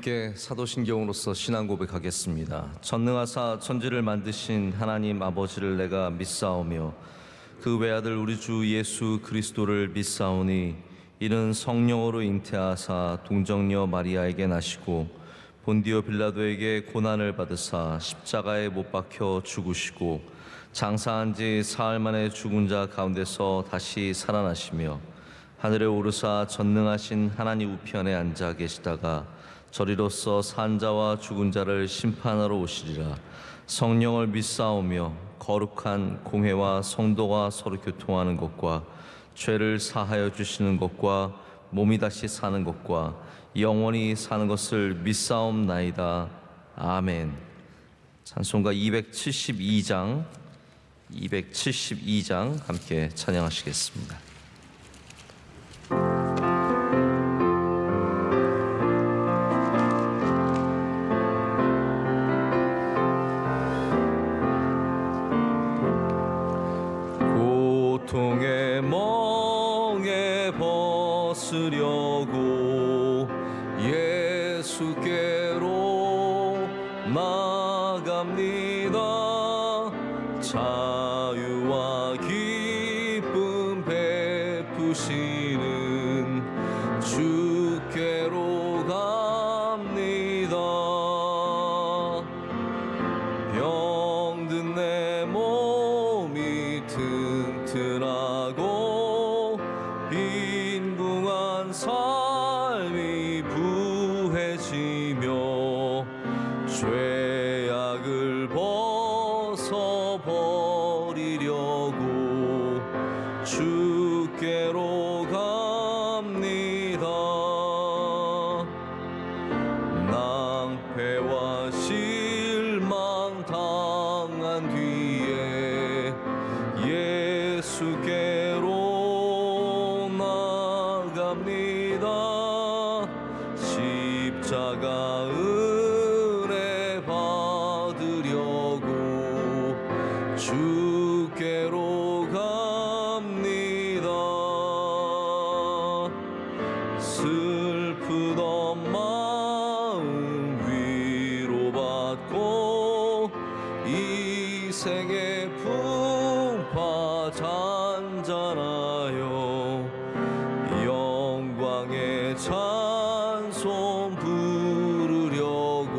함께 사도신경으로서 신앙 고백하겠습니다. 전능하사 천지를 만드신 하나님 아버지를 내가 믿사오며 그 외아들 우리 주 예수 그리스도를 믿사오니 이는 성령으로 잉태하사 동정녀 마리아에게 나시고 본디오 빌라도에게 고난을 받으사 십자가에 못 박혀 죽으시고 장사한 지 사흘 만에 죽은 자 가운데서 다시 살아나시며 하늘에 오르사 전능하신 하나님 우편에 앉아 계시다가 저리로서 산 자와 죽은 자를 심판하러 오시리라. 성령을 믿사오며 거룩한 공회와 성도가 서로 교통하는 것과 죄를 사하여 주시는 것과 몸이 다시 사는 것과 영원히 사는 것을 믿사옵나이다. 아멘. 찬송가 272장 함께 찬양하시겠습니다. 고통의 멍에 벗으려고 예수께로 나갑니다. 자유와 기쁨 베푸시는 주께로 갑니다. 병든 내 몸이 튼튼하고 빈궁한 삶이 부해지며 죄악을 벗어버리려고 주께로 갑니다. 낭패와 실망 당한 뒤에 예수께로 나갑니다. 십자가 은혜 받으려고 주께로 갑니다. 슬프던 마음 위로받고 이 생의 풍파 잔잔하여 영광의 찬송 부르려고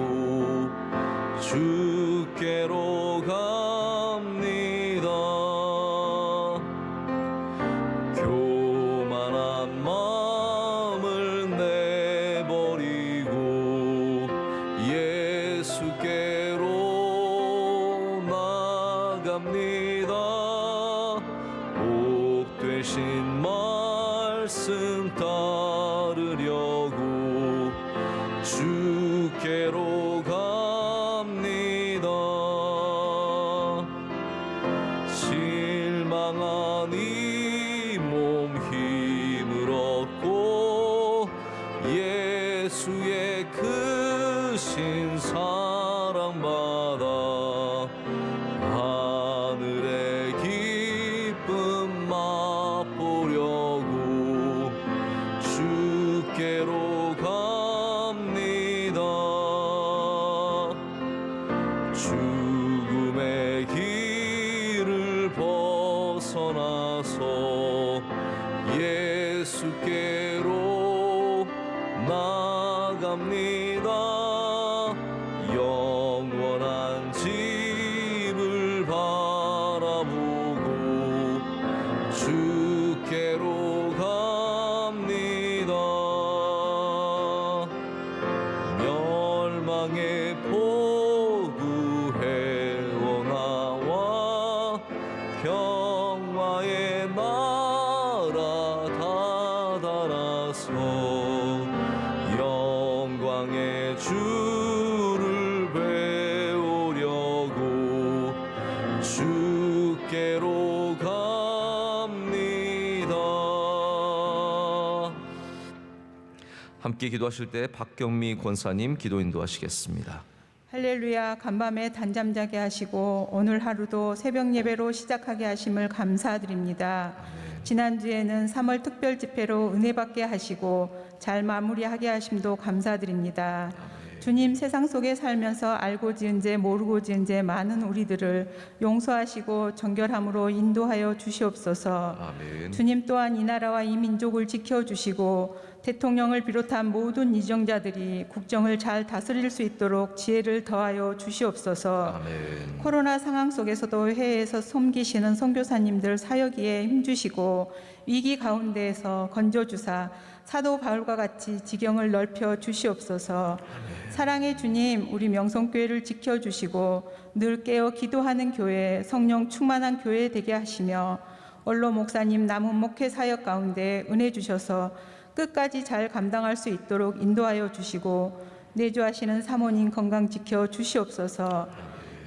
주께로 갑니다. 교만한 마음을 내버리고 예수께로 나갑니다. 복 되신 말씀 따르려고 주께로 갑니다. 실망한 이 몸 힘을 얻고 예수의 크신 사랑받아 하늘의 기쁨 맛보려고 주께로 갑니다. 죽음의 길을 벗어나서 예수께로 나갑니다. 영원한 집을 바라보고 주께로 갑니다. 멸망의 포구 헤어나와 평화의 나라 다다라서 영광의 주를 배우려고 주께로 갑니다. 함께 기도하실 때 박경미 권사님 기도 인도하시겠습니다. 할렐루야. 간밤에 단잠 자게 하시고 오늘 하루도 새벽 예배로 시작하게 하심을 감사드립니다. 지난주에는 3월 특별 집회로 은혜 받게 하시고 잘 마무리하게 하심도 감사드립니다. 주님, 세상 속에 살면서 알고 지은 죄 모르고 지은 죄 많은 우리들을 용서하시고 정결함으로 인도하여 주시옵소서. 아멘. 주님 또한 이 나라와 이 민족을 지켜주시고 대통령을 비롯한 모든 이정자들이 국정을 잘 다스릴 수 있도록 지혜를 더하여 주시옵소서. 아멘. 코로나 상황 속에서도 해외에서 섬기시는 선교사님들 사역에 힘주시고 위기 가운데에서 건져주사 사도 바울과 같이 지경을 넓혀 주시옵소서. 사랑의 주님, 우리 명성교회를 지켜주시고 늘 깨어 기도하는 교회, 성령 충만한 교회 되게 하시며 원로 목사님 남은 목회 사역 가운데 은혜 주셔서 끝까지 잘 감당할 수 있도록 인도하여 주시고 내주하시는 사모님 건강 지켜 주시옵소서.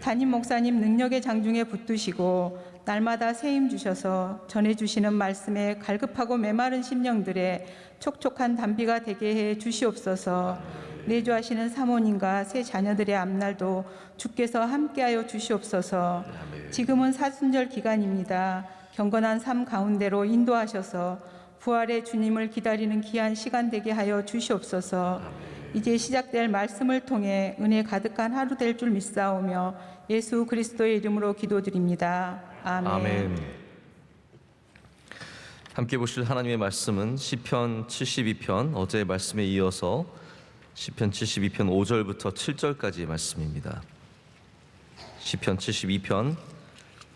담임 목사님 능력의 장중에 붙드시고 날마다 세임 주셔서 전해주시는 말씀에 갈급하고 메마른 심령들의 촉촉한 담비가 되게 해 주시옵소서. 내주하시는 사모님과 새 자녀들의 앞날도 주께서 함께하여 주시옵소서. 지금은 사순절 기간입니다. 경건한 삶 가운데로 인도하셔서 부활의 주님을 기다리는 귀한 시간 되게 하여 주시옵소서. 이제 시작될 말씀을 통해 은혜 가득한 하루 될 줄 믿사오며 예수 그리스도의 이름으로 기도드립니다. 아멘. 아멘. 함께 보실 하나님의 말씀은 시편 72편 어제의 말씀에 이어서 시편 72편 5절부터 7절까지의 말씀입니다. 시편 72편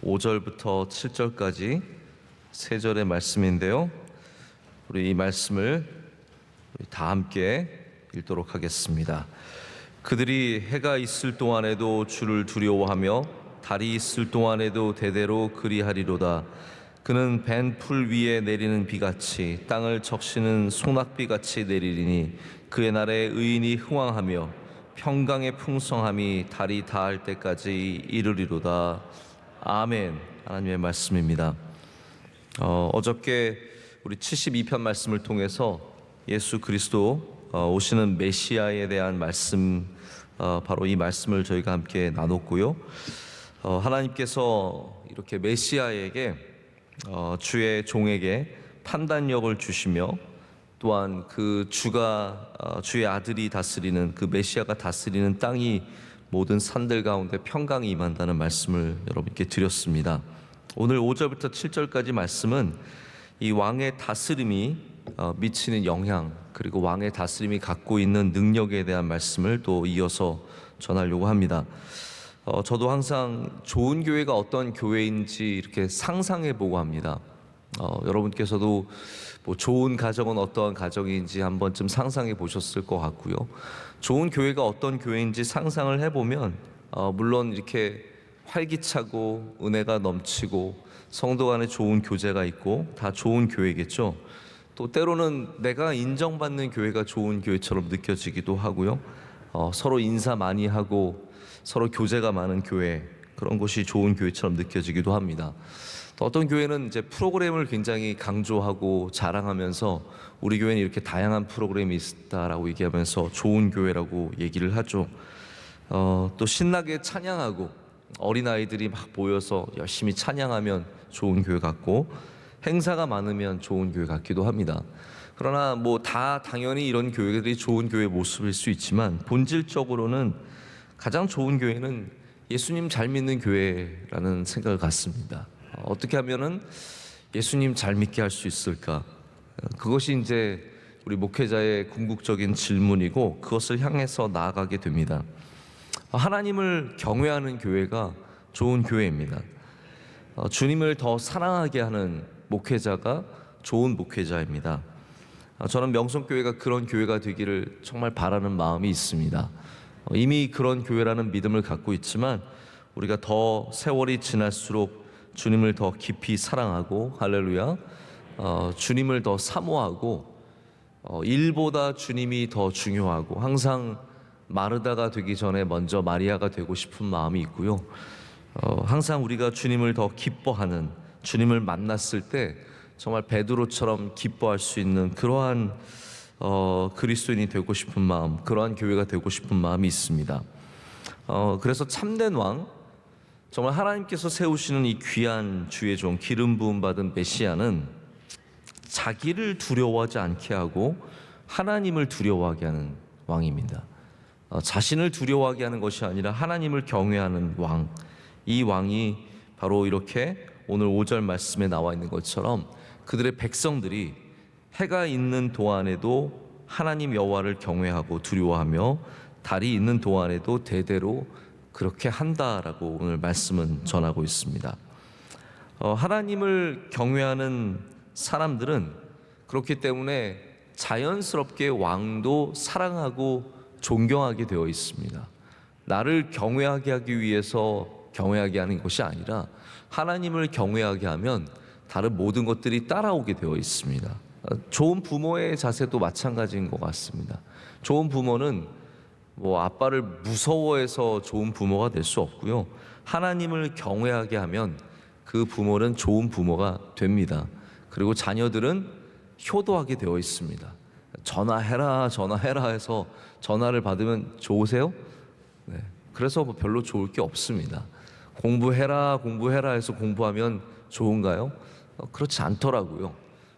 5절부터 7절까지 세 절의 말씀인데요. 우리 이 말씀을 다 함께 읽도록 하겠습니다. 그들이 해가 있을 동안에도 주를 두려워하며 달이 있을 동안에도 대대로 그리하리로다. 그는 밴 풀 위에 내리는 비같이 땅을 적시는 소낙비같이 내리리니 그의 날에 의인이 흥왕하며 평강의 풍성함이 달이 닿을 때까지 이르리로다. 아멘. 하나님의 말씀입니다. 어저께 우리 72편 말씀을 통해서 예수 그리스도 오시는 메시아에 대한 말씀, 바로 이 말씀을 저희가 함께 나눴고요. 하나님께서 이렇게 메시아에게 주의 종에게 판단력을 주시며 또한 그 주가 주의 아들이 다스리는 그 메시아가 다스리는 땅이 모든 산들 가운데 평강이 임한다는 말씀을 여러분께 드렸습니다. 오늘 5절부터 7절까지 말씀은 이 왕의 다스림이 미치는 영향, 그리고 왕의 다스림이 갖고 있는 능력에 대한 말씀을 또 이어서 전하려고 합니다. 저도 항상 좋은 교회가 어떤 교회인지 이렇게 상상해 보고 합니다. 여러분께서도 뭐 좋은 가정은 어떠한 가정인지 한 번쯤 상상해 보셨을 것 같고요. 좋은 교회가 어떤 교회인지 상상을 해보면 물론 이렇게 활기차고 은혜가 넘치고 성도 간에 좋은 교제가 있고 다 좋은 교회겠죠. 또 때로는 내가 인정받는 교회가 좋은 교회처럼 느껴지기도 하고요. 서로 인사 많이 하고 서로 교제가 많은 교회, 그런 곳이 좋은 교회처럼 느껴지기도 합니다. 또 어떤 교회는 이제 프로그램을 굉장히 강조하고 자랑하면서 우리 교회는 이렇게 다양한 프로그램이 있다라고 얘기하면서 좋은 교회라고 얘기를 하죠. 또 신나게 찬양하고 어린아이들이 막 모여서 열심히 찬양하면 좋은 교회 같고 행사가 많으면 좋은 교회 같기도 합니다. 그러나 뭐 다 당연히 이런 교회들이 좋은 교회의 모습일 수 있지만 본질적으로는 가장 좋은 교회는 예수님 잘 믿는 교회라는 생각을 갖습니다. 어떻게 하면은 예수님 잘 믿게 할 수 있을까? 그것이 이제 우리 목회자의 궁극적인 질문이고 그것을 향해서 나아가게 됩니다. 하나님을 경외하는 교회가 좋은 교회입니다. 주님을 더 사랑하게 하는 목회자가 좋은 목회자입니다. 저는 명성교회가 그런 교회가 되기를 정말 바라는 마음이 있습니다. 이미 그런 교회라는 믿음을 갖고 있지만 우리가 더 세월이 지날수록 주님을 더 깊이 사랑하고 할렐루야, 주님을 더 사모하고 일보다 주님이 더 중요하고 항상 마르다가 되기 전에 먼저 마리아가 되고 싶은 마음이 있고요. 항상 우리가 주님을 더 기뻐하는, 주님을 만났을 때 정말 베드로처럼 기뻐할 수 있는 그러한 그리스도인이 되고 싶은 마음, 그러한 교회가 되고 싶은 마음이 있습니다. 그래서 참된 왕, 정말 하나님께서 세우시는 이 귀한 주의 종, 기름 부음 받은 메시아는 자기를 두려워하지 않게 하고 하나님을 두려워하게 하는 왕입니다. 자신을 두려워하게 하는 것이 아니라 하나님을 경외하는 왕. 이 왕이 바로 이렇게 오늘 5절 말씀에 나와 있는 것처럼 그들의 백성들이 해가 있는 동안에도 하나님 여호와를 경외하고 두려워하며 달이 있는 동안에도 대대로 그렇게 한다라고 오늘 말씀은 전하고 있습니다. 하나님을 경외하는 사람들은 그렇기 때문에 자연스럽게 왕도 사랑하고 존경하게 되어 있습니다. 나를 경외하게 하기 위해서 경외하게 하는 것이 아니라 하나님을 경외하게 하면 다른 모든 것들이 따라오게 되어 있습니다. 좋은 부모의 자세도 마찬가지인 것 같습니다. 좋은 부모는 아빠를 무서워해서 좋은 부모가 될 수 없고요. 하나님을 경외하게 하면 그 부모는 좋은 부모가 됩니다. 그리고 자녀들은 효도하게 되어 있습니다. 전화해라 해서 전화를 받으면 좋으세요? 네. 그래서 별로 좋을 게 없습니다. 공부해라 해서 공부하면 좋은가요? 그렇지 않더라고요.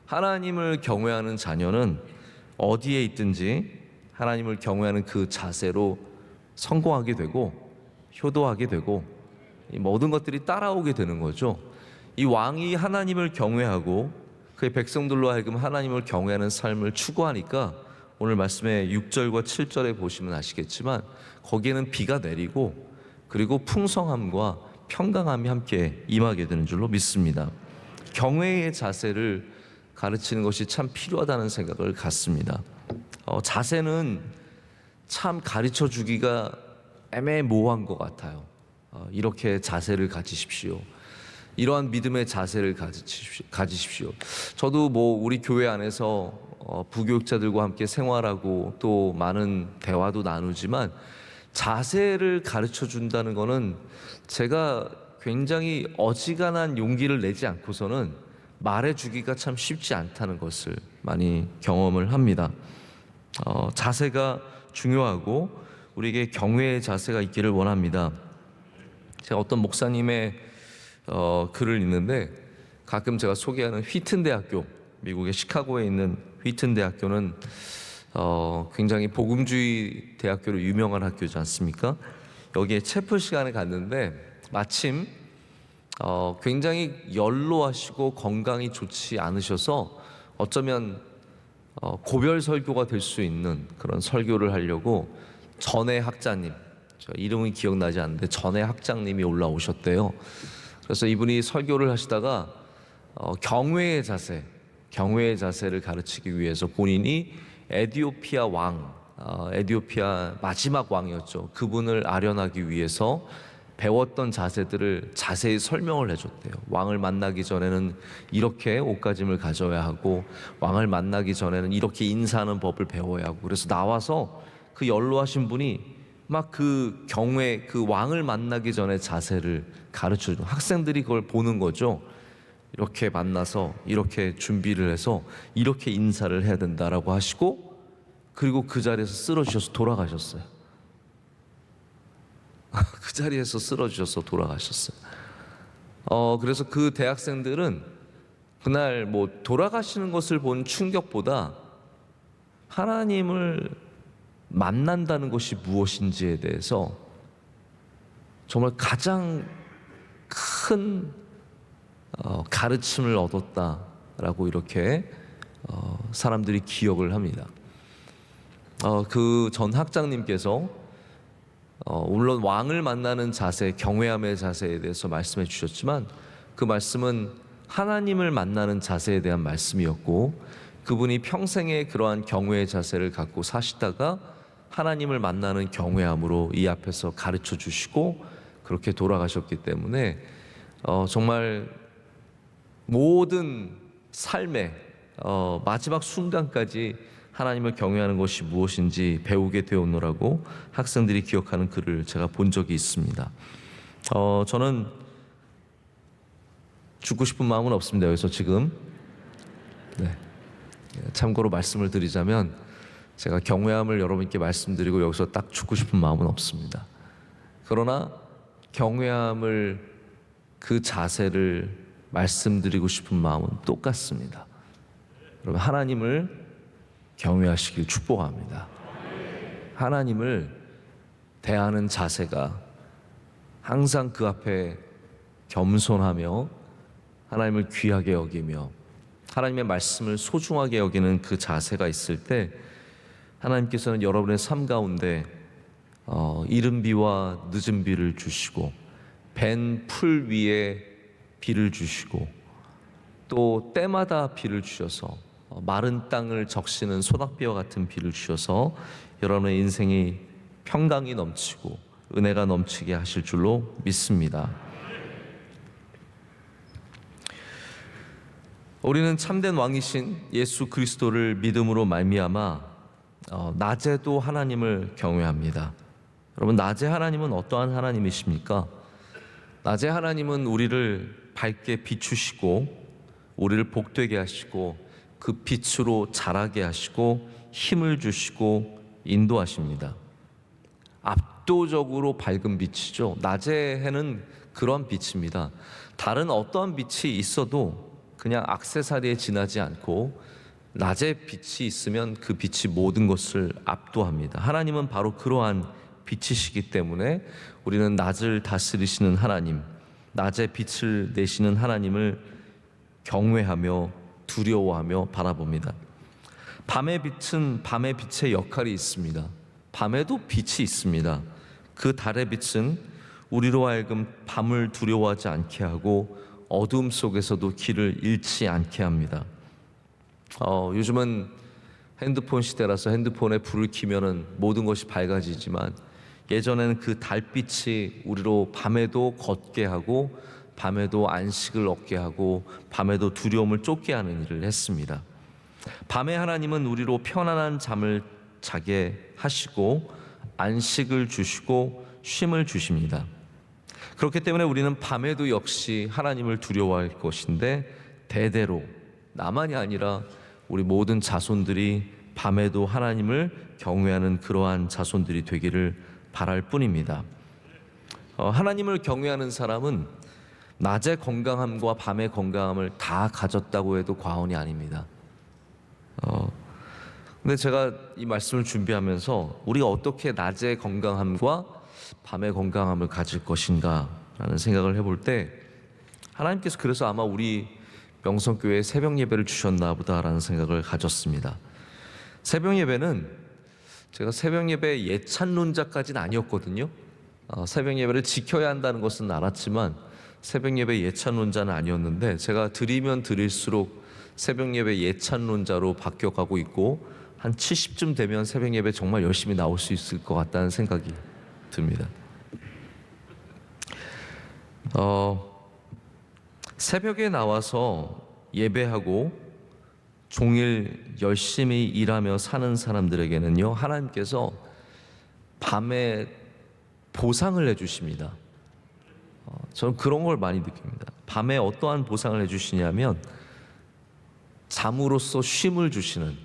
하나님을 경외하는 자녀는 어디에 있든지 하나님을 경외하는 그 자세로 성공하게 되고 효도하게 되고 이 모든 것들이 따라오게 되는 거죠. 이 왕이 하나님을 경외하고 그의 백성들로 하여금 하나님을 경외하는 삶을 추구하니까 오늘 말씀의 6절과 7절에 보시면 아시겠지만 거기에는 비가 내리고 그리고 풍성함과 평강함이 함께 임하게 되는 줄로 믿습니다. 경외의 자세를 가르치는 것이 참 필요하다는 생각을 갖습니다. 자세는 참 가르쳐 주기가 애매모호한 것 같아요. 이렇게 자세를 가지십시오. 이러한 믿음의 자세를 가지십시오. 저도 우리 교회 안에서 부교육자들과 함께 생활하고 또 많은 대화도 나누지만 자세를 가르쳐 준다는 것은 제가 굉장히 어지간한 용기를 내지 않고서는 말해주기가 참 쉽지 않다는 것을 많이 경험을 합니다. 자세가 중요하고 우리에게 경외의 자세가 있기를 원합니다. 제가 어떤 목사님의 글을 읽는데 가끔 제가 소개하는 휘튼 대학교, 미국의 시카고에 있는 휘튼 대학교는 굉장히 복음주의 대학교로 유명한 학교지 않습니까? 여기에 채플 시간에 갔는데 마침 굉장히 연로하시고 건강이 좋지 않으셔서 어쩌면 고별 설교가 될 수 있는 그런 설교를 하려고 전혜 학자님, 저 이름은 기억나지 않는데 전혜 학장님이 올라오셨대요. 그래서 이분이 설교를 하시다가 경외의 자세를 가르치기 위해서 본인이 에디오피아 왕, 에디오피아 마지막 왕이었죠. 그분을 아련하기 위해서 배웠던 자세들을 자세히 설명을 해줬대요. 왕을 만나기 전에는 이렇게 옷가짐을 가져야 하고 왕을 만나기 전에는 이렇게 인사하는 법을 배워야 하고 그래서 나와서 그 연로하신 분이 막 그 경외 그 왕을 만나기 전에 자세를 가르쳐주고 학생들이 그걸 보는 거죠. 이렇게 만나서 이렇게 준비를 해서 이렇게 인사를 해야 된다라고 하시고 그리고 그 자리에서 쓰러지셔서 돌아가셨어요. 그 자리에서 쓰러지셔서 돌아가셨어요. 그래서 그 대학생들은 그날 돌아가시는 것을 본 충격보다 하나님을 만난다는 것이 무엇인지에 대해서 정말 가장 큰 가르침을 얻었다라고 이렇게 사람들이 기억을 합니다. 그 전 학장님께서 물론 왕을 만나는 자세, 경외함의 자세에 대해서 말씀해 주셨지만 그 말씀은 하나님을 만나는 자세에 대한 말씀이었고 그분이 평생에 그러한 경외의 자세를 갖고 사시다가 하나님을 만나는 경외함으로 이 앞에서 가르쳐 주시고 그렇게 돌아가셨기 때문에 정말 모든 삶의 마지막 순간까지 하나님을 경외하는 것이 무엇인지 배우게 되었노라고 학생들이 기억하는 글을 제가 본 적이 있습니다. 저는 죽고 싶은 마음은 없습니다. 여기서 지금 참고로 말씀을 드리자면 제가 경외함을 여러분께 말씀드리고 여기서 딱 죽고 싶은 마음은 없습니다. 그러나 경외함을 그 자세를 말씀드리고 싶은 마음은 똑같습니다. 여러분, 하나님을 경외하시길 축복합니다. 하나님을 대하는 자세가 항상 그 앞에 겸손하며 하나님을 귀하게 여기며 하나님의 말씀을 소중하게 여기는 그 자세가 있을 때 하나님께서는 여러분의 삶 가운데 이른 비와 늦은 비를 주시고 밴 풀 위에 비를 주시고 또 때마다 비를 주셔서 마른 땅을 적시는 소낙비와 같은 비를 주셔서 여러분의 인생이 평강이 넘치고 은혜가 넘치게 하실 줄로 믿습니다. 우리는 참된 왕이신 예수 그리스도를 믿음으로 말미암아 낮에도 하나님을 경외합니다. 여러분, 낮에 하나님은 어떠한 하나님이십니까? 낮에 하나님은 우리를 밝게 비추시고 우리를 복되게 하시고 그 빛으로 자라게 하시고 힘을 주시고 인도하십니다. 압도적으로 밝은 빛이죠. 낮의 해는 그런 빛입니다. 다른 어떠한 빛이 있어도 그냥 액세서리에 지나지 않고 낮에 빛이 있으면 그 빛이 모든 것을 압도합니다. 하나님은 바로 그러한 빛이시기 때문에 우리는 낮을 다스리시는 하나님, 낮에 빛을 내시는 하나님을 경외하며 두려워하며 바라봅니다. 밤의 빛은 밤의 빛의 역할이 있습니다. 밤에도 빛이 있습니다. 그 달의 빛은 우리로 하여금 밤을 두려워하지 않게 하고 어둠 속에서도 길을 잃지 않게 합니다. 요즘은 핸드폰 시대라서 핸드폰에 불을 켜면은 모든 것이 밝아지지만 예전에는 그 달빛이 우리로 밤에도 걷게 하고 밤에도 안식을 얻게 하고 밤에도 두려움을 쫓게 하는 일을 했습니다. 밤에 하나님은 우리로 편안한 잠을 자게 하시고 안식을 주시고 쉼을 주십니다. 그렇기 때문에 우리는 밤에도 역시 하나님을 두려워할 것인데 대대로 나만이 아니라 우리 모든 자손들이 밤에도 하나님을 경외하는 그러한 자손들이 되기를 바랄 뿐입니다. 하나님을 경외하는 사람은 낮의 건강함과 밤의 건강함을 다 가졌다고 해도 과언이 아닙니다. 근데 제가 이 말씀을 준비하면서 우리가 어떻게 낮의 건강함과 밤의 건강함을 가질 것인가 라는 생각을 해볼 때 하나님께서 그래서 아마 우리 명성교회에 새벽 예배를 주셨나 보다라는 생각을 가졌습니다. 새벽 예배는 제가 새벽 예배 예찬론자까지는 아니었거든요. 새벽 예배를 지켜야 한다는 것은 알았지만 새벽 예배 예찬론자는 아니었는데 제가 드리면 드릴수록 새벽 예배 예찬론자로 바뀌어가고 있고 한 70쯤 되면 새벽 예배 정말 열심히 나올 수 있을 것 같다는 생각이 듭니다. 새벽에 나와서 예배하고 종일 열심히 일하며 사는 사람들에게는요, 하나님께서 밤에 보상을 해주십니다. 저는 그런 걸 많이 느낍니다. 밤에 어떠한 보상을 해주시냐면 잠으로써 쉼을 주시는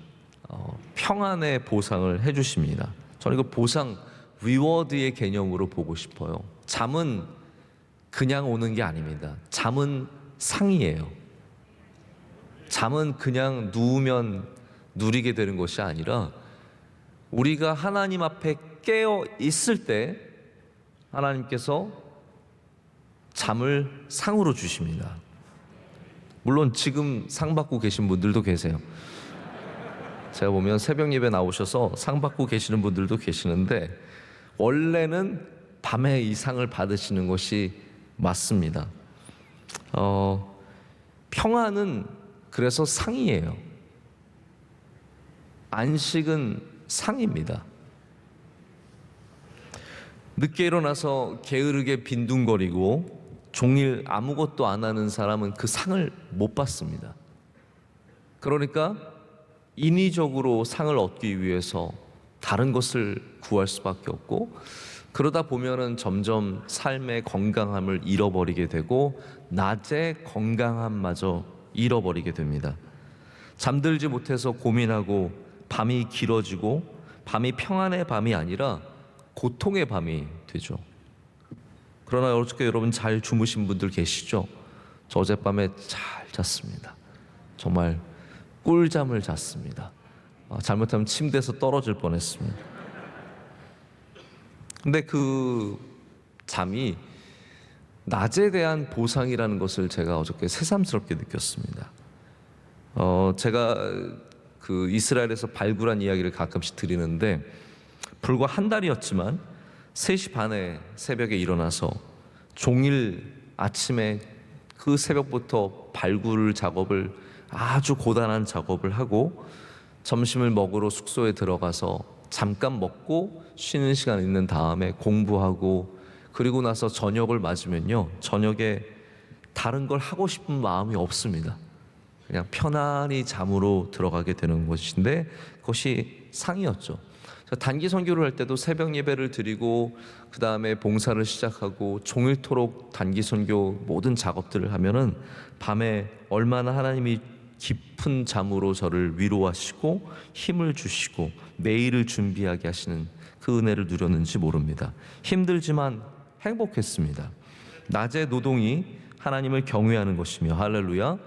평안의 보상을 해주십니다. 저는 이거 보상, 리워드의 개념으로 보고 싶어요. 잠은 그냥 오는 게 아닙니다. 잠은 상이에요. 잠은 그냥 누우면 누리게 되는 것이 아니라 우리가 하나님 앞에 깨어 있을 때 하나님께서 잠을 상으로 주십니다. 물론 지금 상 받고 계신 분들도 계세요. 제가 보면 새벽 예배 나오셔서 상 받고 계시는 분들도 계시는데 원래는 밤에 이 상을 받으시는 것이 맞습니다. 평안은 그래서 상이에요. 안식은 상입니다. 늦게 일어나서 게으르게 빈둥거리고 종일 아무것도 안 하는 사람은 그 상을 못 받습니다. 그러니까 인위적으로 상을 얻기 위해서 다른 것을 구할 수밖에 없고 그러다 보면은 점점 삶의 건강함을 잃어버리게 되고 낮의 건강함마저 잃어버리게 됩니다. 잠들지 못해서 고민하고 밤이 길어지고 밤이 평안의 밤이 아니라 고통의 밤이 되죠. 그러나 어저께 여러분 잘 주무신 분들 계시죠? 저 어젯밤에 잘 잤습니다. 정말 꿀잠을 잤습니다. 잘못하면 침대에서 떨어질 뻔했습니다. 근데 그 잠이 낮에 대한 보상이라는 것을 제가 어저께 새삼스럽게 느꼈습니다. 제가 그 이스라엘에서 발굴한 이야기를 가끔씩 드리는데, 불과 한 달이었지만 3시 반에 새벽에 일어나서 종일 아침에 그 새벽부터 발굴 작업을, 아주 고단한 작업을 하고, 점심을 먹으러 숙소에 들어가서 잠깐 먹고 쉬는 시간 있는 다음에 공부하고, 그리고 나서 저녁을 맞으면요, 저녁에 다른 걸 하고 싶은 마음이 없습니다. 그냥 편안히 잠으로 들어가게 되는 것인데, 그것이 상이었죠. 단기 선교를 할 때도 새벽 예배를 드리고 그 다음에 봉사를 시작하고 종일토록 단기 선교 모든 작업들을 하면은 밤에 얼마나 하나님이 깊은 잠으로 저를 위로하시고 힘을 주시고 내일을 준비하게 하시는 그 은혜를 누렸는지 모릅니다. 힘들지만 행복했습니다. 낮의 노동이 하나님을 경외하는 것이며, 할렐루야,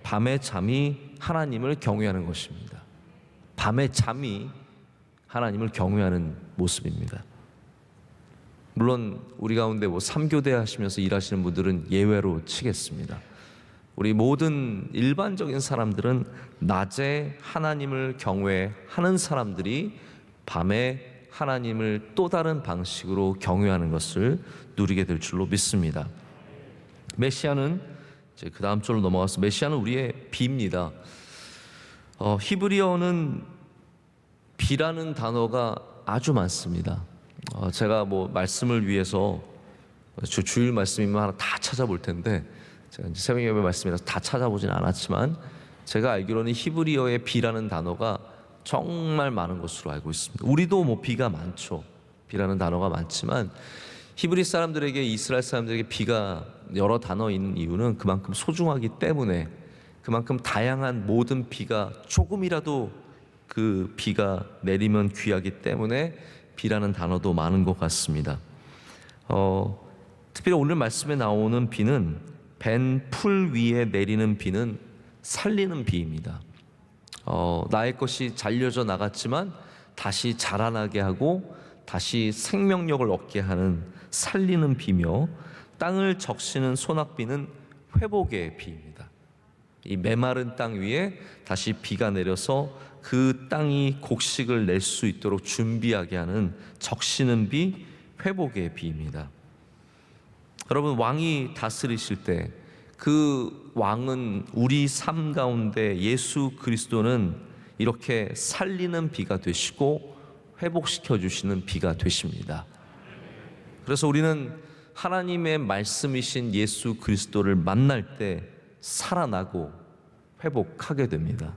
밤의 잠이 하나님을 경외하는 것입니다. 밤의 잠이 하나님을 경외하는 모습입니다. 물론 우리 가운데 3교대 하시면서 일하시는 분들은 예외로 치겠습니다. 우리 모든 일반적인 사람들은 낮에 하나님을 경외하는 사람들이 밤에 하나님을 또 다른 방식으로 경외하는 것을 누리게 될 줄로 믿습니다. 메시아는, 이제 그 다음 절로 넘어가서, 메시아는 우리의 비입니다. 히브리어는 비라는 단어가 아주 많습니다. 제가 말씀을 위해서 주일 말씀이면 하나 다 찾아볼 텐데, 제가 이제 새벽 예배 말씀이라서 다 찾아보진 않았지만, 제가 알기로는 히브리어의 비라는 단어가 정말 많은 것으로 알고 있습니다. 우리도 비가 많죠. 비라는 단어가 많지만 히브리 사람들에게, 이스라엘 사람들에게 비가 여러 단어인 이유는 그만큼 소중하기 때문에, 그만큼 다양한 모든 비가 조금이라도 그 비가 내리면 귀하기 때문에 비라는 단어도 많은 것 같습니다. 특별히 오늘 말씀에 나오는 비는, 벤 풀 위에 내리는 비는 살리는 비입니다. 나의 것이 잘려져 나갔지만 다시 자라나게 하고 다시 생명력을 얻게 하는 살리는 비며, 땅을 적시는 소낙비는 회복의 비입니다. 이 메마른 땅 위에 다시 비가 내려서 그 땅이 곡식을 낼 수 있도록 준비하게 하는 적시는 비, 회복의 비입니다. 여러분, 왕이 다스리실 때 그 왕은, 우리 삶 가운데 예수 그리스도는 이렇게 살리는 비가 되시고 회복시켜 주시는 비가 되십니다. 그래서 우리는 하나님의 말씀이신 예수 그리스도를 만날 때 살아나고 회복하게 됩니다.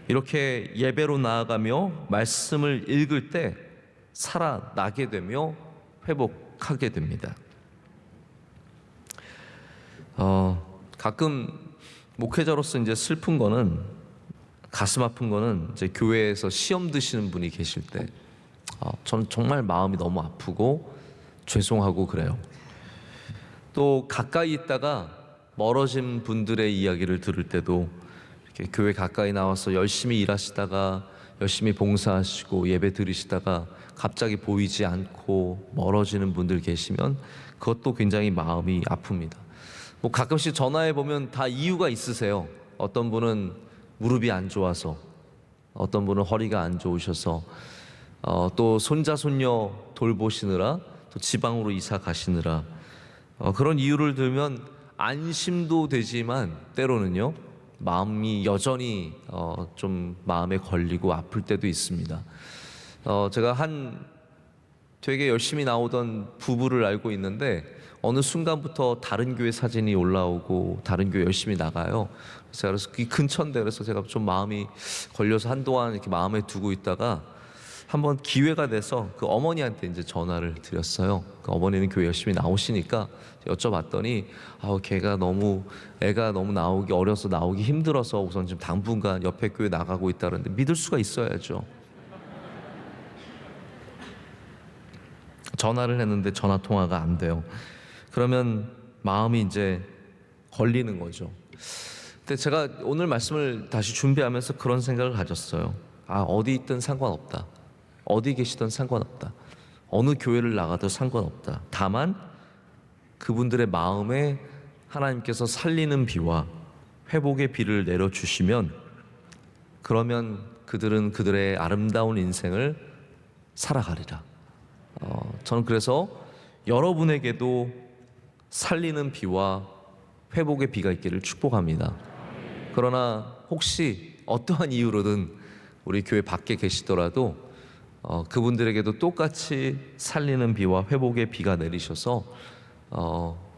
이렇게 예배로 나아가며 말씀을 읽을 때 살아나게 되며 회복하게 됩니다. 가끔 목회자로서 이제 슬픈 거는, 가슴 아픈 거는, 이제 교회에서 시험 드시는 분이 계실 때 저는 정말 마음이 너무 아프고 죄송하고 그래요. 또 가까이 있다가 멀어진 분들의 이야기를 들을 때도, 이렇게 교회 가까이 나와서 열심히 일하시다가 열심히 봉사하시고 예배 드리시다가 갑자기 보이지 않고 멀어지는 분들 계시면 그것도 굉장히 마음이 아픕니다. 가끔씩 전화해 보면 다 이유가 있으세요. 어떤 분은 무릎이 안 좋아서, 어떤 분은 허리가 안 좋으셔서, 또 손자 손녀 돌보시느라, 또 지방으로 이사 가시느라, 그런 이유를 들면 안심도 되지만 때로는요, 마음이 여전히 좀 마음에 걸리고 아플 때도 있습니다. 제가 한 되게 열심히 나오던 부부를 알고 있는데, 어느 순간부터 다른 교회 사진이 올라오고 다른 교회 열심히 나가요. 제가 그래서 이 근처인데, 그래서 제가 좀 마음이 걸려서 한동안 이렇게 마음에 두고 있다가 한번 기회가 돼서 그 어머니한테 이제 전화를 드렸어요. 그 어머니는 교회 열심히 나오시니까 여쭤봤더니, 애가 너무 나오기 어려서 나오기 힘들어서 우선 지금 당분간 옆에 교회 나가고 있다 그러는데, 믿을 수가 있어야죠. 전화를 했는데 전화 통화가 안 돼요. 그러면 마음이 이제 걸리는 거죠. 근데 제가 오늘 말씀을 다시 준비하면서 그런 생각을 가졌어요. 어디 있든 상관없다. 어디 계시든 상관없다. 어느 교회를 나가도 상관없다. 다만 그분들의 마음에 하나님께서 살리는 비와 회복의 비를 내려주시면, 그러면 그들은 그들의 아름다운 인생을 살아가리라. 저는 그래서 여러분에게도 살리는 비와 회복의 비가 있기를 축복합니다. 그러나 혹시 어떠한 이유로든 우리 교회 밖에 계시더라도 그분들에게도 똑같이 살리는 비와 회복의 비가 내리셔서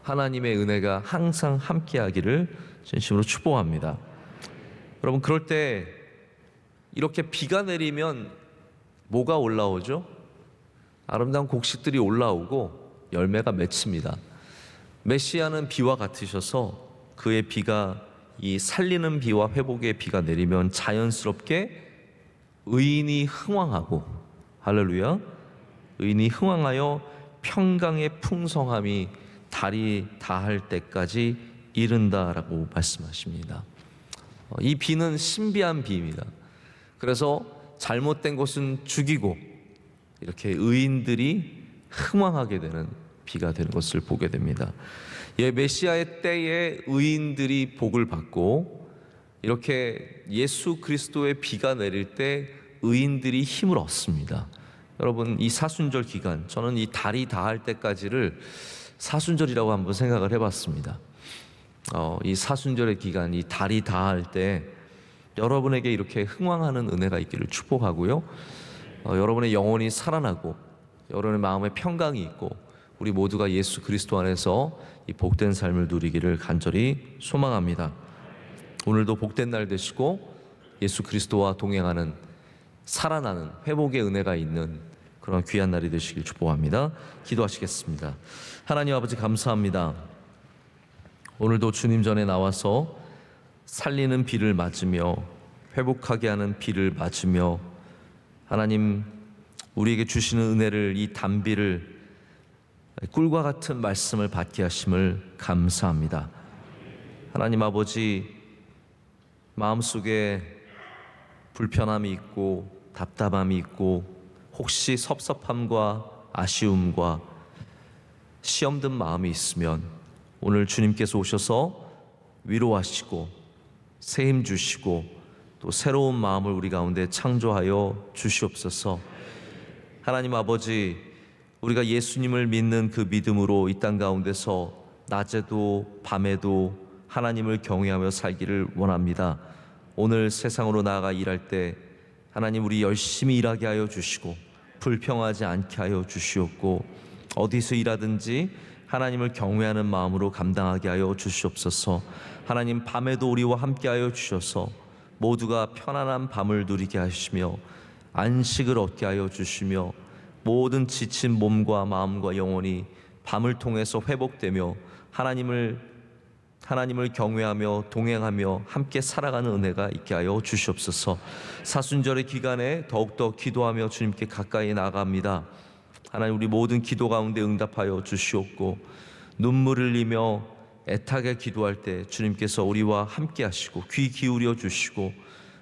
하나님의 은혜가 항상 함께하기를 진심으로 축복합니다. 여러분, 그럴 때 이렇게 비가 내리면 뭐가 올라오죠? 아름다운 곡식들이 올라오고 열매가 맺힙니다. 메시아는 비와 같으셔서 그의 비가, 이 살리는 비와 회복의 비가 내리면 자연스럽게 의인이 흥왕하고, 할렐루야, 의인이 흥왕하여 평강의 풍성함이 달이 다할 때까지 이른다라고 말씀하십니다. 이 비는 신비한 비입니다. 그래서 잘못된 것은 죽이고 이렇게 의인들이 흥왕하게 되는 비가 되는 것을 보게 됩니다. 메시아의 때에 의인들이 복을 받고, 이렇게 예수 그리스도의 비가 내릴 때 의인들이 힘을 얻습니다. 여러분, 이 사순절 기간, 저는 이 달이 다할 때까지를 사순절이라고 한번 생각을 해봤습니다. 이 사순절의 기간, 이 달이 다할 때 여러분에게 이렇게 흥왕하는 은혜가 있기를 축복하고요. 여러분의 영혼이 살아나고 여러분의 마음에 평강이 있고 우리 모두가 예수 그리스도 안에서 이 복된 삶을 누리기를 간절히 소망합니다. 오늘도 복된 날 되시고 예수 그리스도와 동행하는, 살아나는 회복의 은혜가 있는 그런 귀한 날이 되시길 축복합니다. 기도하시겠습니다. 하나님 아버지, 감사합니다. 오늘도 주님 전에 나와서 살리는 비를 맞으며 회복하게 하는 비를 맞으며, 하나님 우리에게 주시는 은혜를, 이 단비를, 꿀과 같은 말씀을 받게 하심을 감사합니다. 하나님 아버지, 마음속에 불편함이 있고 답답함이 있고 혹시 섭섭함과 아쉬움과 시험 든 마음이 있으면 오늘 주님께서 오셔서 위로하시고 새 힘 주시고 또 새로운 마음을 우리 가운데 창조하여 주시옵소서. 하나님 아버지, 우리가 예수님을 믿는 그 믿음으로 이 땅 가운데서 낮에도 밤에도 하나님을 경외하며 살기를 원합니다. 오늘 세상으로 나아가 일할 때 하나님, 우리 열심히 일하게 하여 주시고 불평하지 않게 하여 주시옵고, 어디서 일하든지 하나님을 경외하는 마음으로 감당하게 하여 주시옵소서. 하나님, 밤에도 우리와 함께 하여 주셔서 모두가 편안한 밤을 누리게 하시며 안식을 얻게 하여 주시며, 모든 지친 몸과 마음과 영혼이 밤을 통해서 회복되며 하나님을 경외하며 동행하며 함께 살아가는 은혜가 있게 하여 주시옵소서. 사순절의 기간에 더욱더 기도하며 주님께 가까이 나아갑니다. 하나님, 우리 모든 기도 가운데 응답하여 주시옵고, 눈물 흘리며 애타게 기도할 때 주님께서 우리와 함께 하시고 귀 기울여 주시고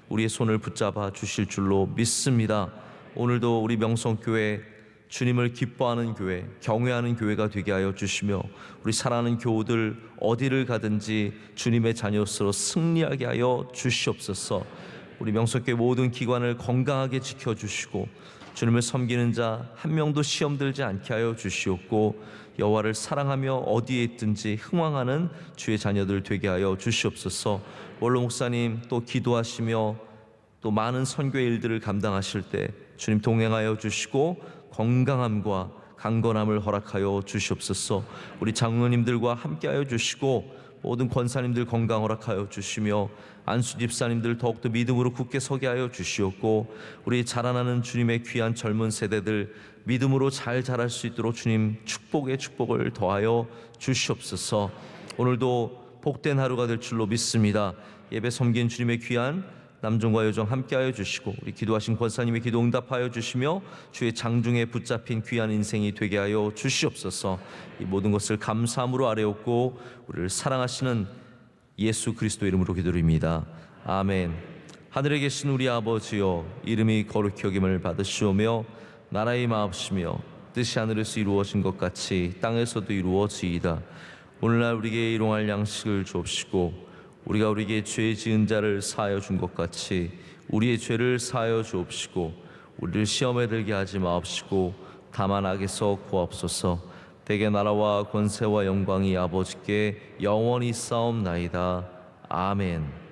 우리의 손을 붙잡아 주실 줄로 믿습니다. 오늘도 우리 명성교회, 주님을 기뻐하는 교회, 경외하는 교회가 되게 하여 주시며, 우리 사랑하는 교우들 어디를 가든지 주님의 자녀로서 승리하게 하여 주시옵소서. 우리 명성교회 모든 기관을 건강하게 지켜주시고 주님을 섬기는 자 한 명도 시험 들지 않게 하여 주시옵고, 여호와를 사랑하며 어디에 있든지 흥왕하는 주의 자녀들 되게 하여 주시옵소서. 원로 목사님 또 기도하시며 또 많은 선교의 일들을 감당하실 때 주님 동행하여 주시고 건강함과 강건함을 허락하여 주시옵소서. 우리 장로님들과 함께하여 주시고 모든 권사님들 건강 허락하여 주시며 안수 집사님들 더욱더 믿음으로 굳게 서게 하여 주시옵고, 우리 자라나는 주님의 귀한 젊은 세대들 믿음으로 잘 자랄 수 있도록 주님 축복의 축복을 더하여 주시옵소서. 오늘도 복된 하루가 될 줄로 믿습니다. 예배 섬긴 주님의 귀한 남종과 여종 함께하여 주시고, 우리 기도하신 권사님의 기도 응답하여 주시며 주의 장중에 붙잡힌 귀한 인생이 되게 하여 주시옵소서. 이 모든 것을 감사함으로 아뢰옵고 우리를 사랑하시는 예수 그리스도 이름으로 기도드립니다. 아멘. 하늘에 계신 우리 아버지여, 이름이 거룩히 여김을 받으시오며 나라의 마옵시며 뜻이 하늘에서 이루어진 것 같이 땅에서도 이루어지이다. 오늘날 우리에게 일용할 양식을 주옵시고 우리가 우리에게 죄 지은 자를 사하여 준 것 같이 우리의 죄를 사하여 주옵시고 우리를 시험에 들게 하지 마옵시고 다만 악에서 구하옵소서. 대개 나라와 권세와 영광이 아버지께 영원히 싸움나이다. 아멘.